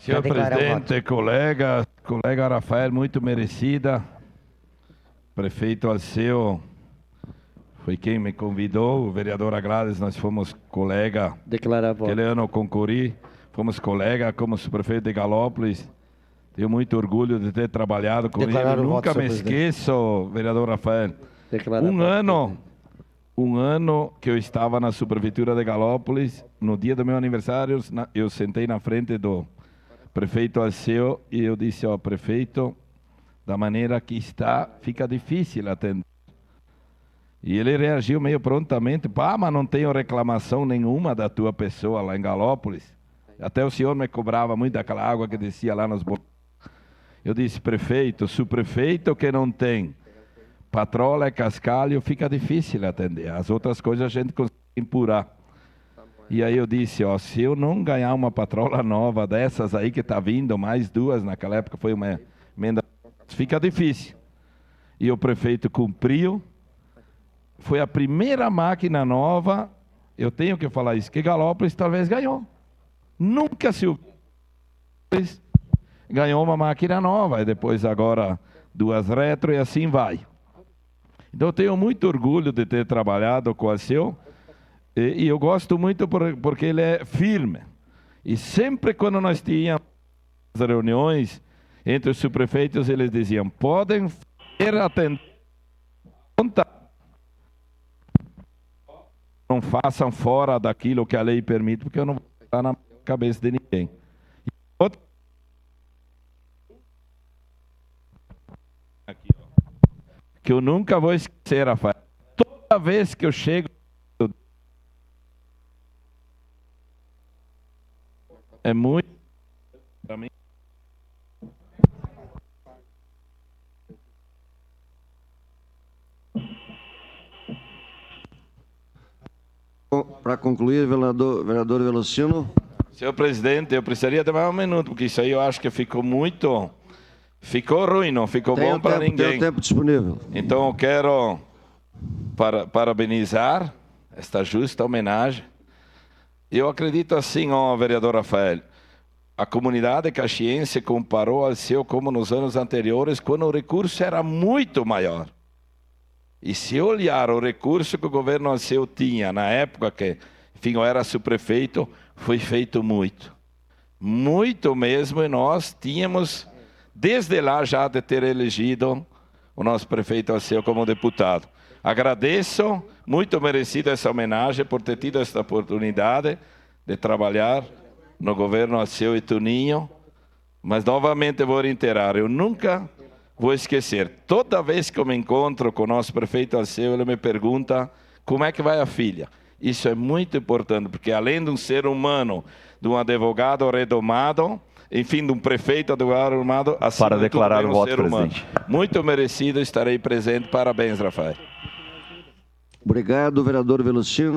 Senhor presidente, colega Rafael, muito merecida. Prefeito Alceu foi quem me convidou, o vereador Agrades, nós fomos colega. Declarar voto. Aquele ano eu concorri, fomos colega como subprefeito de Galópolis. Tenho muito orgulho de ter trabalhado com ele. Nunca me esqueço, vereador Rafael. Um ano que eu estava na subprefeitura de Galópolis, no dia do meu aniversário, eu sentei na frente do prefeito Alceu e eu disse, ó, prefeito, da maneira que está, fica difícil atender. E ele reagiu meio prontamente, pá, mas não tenho reclamação nenhuma da tua pessoa lá em Galópolis. Até o senhor me cobrava muito daquela água que descia lá nos bolsos. Eu disse, prefeito, subprefeito que não tem patrola, cascalho, fica difícil atender. As outras coisas a gente consegue empurrar. E aí eu disse, ó, se eu não ganhar uma patrola nova dessas aí que está vindo, mais duas, naquela época foi uma emenda, fica difícil. E o prefeito cumpriu. Foi a primeira máquina nova, eu tenho que falar isso, que Galópolis talvez ganhou. Nunca se ganhou uma máquina nova, e depois agora duas retro e assim vai. Então eu tenho muito orgulho de ter trabalhado com o Alceu, e eu gosto muito porque ele é firme. E sempre quando nós tínhamos reuniões entre os subprefeitos, eles diziam, podem ter atendimento, não façam fora daquilo que a lei permite, porque eu não vou estar na cabeça de ninguém. Aqui, ó, que eu nunca vou esquecer, Rafael. Toda vez que eu chego, é muito para mim. Para concluir, vereador Velocino. Senhor presidente, eu precisaria de mais um minuto, porque isso aí eu acho que ficou muito... Ficou ruim, não ficou bom para ninguém. Tem o tempo disponível. Então eu quero parabenizar esta justa homenagem. Eu acredito assim, ó, vereador Rafael, a comunidade caxiense comparou Alceu como nos anos anteriores, quando o recurso era muito maior. E se olhar o recurso que o governo Alceu tinha na época que, enfim, eu era subprefeito, foi feito muito. Muito mesmo, e nós tínhamos, desde lá já de ter elegido o nosso prefeito Alceu como deputado. Agradeço, muito merecido essa homenagem, por ter tido esta oportunidade de trabalhar no governo Alceu e Tuninho, mas novamente vou reiterar, eu nunca vou esquecer, toda vez que eu me encontro com o nosso prefeito Alceu, ele me pergunta como é que vai a filha. Isso é muito importante, porque além de um ser humano, de um advogado redomado, enfim, de um prefeito advogado redomado, assim para declarar o voto, presidente. Muito merecido, estarei presente. Parabéns, Rafael. Obrigado, vereador Velocino.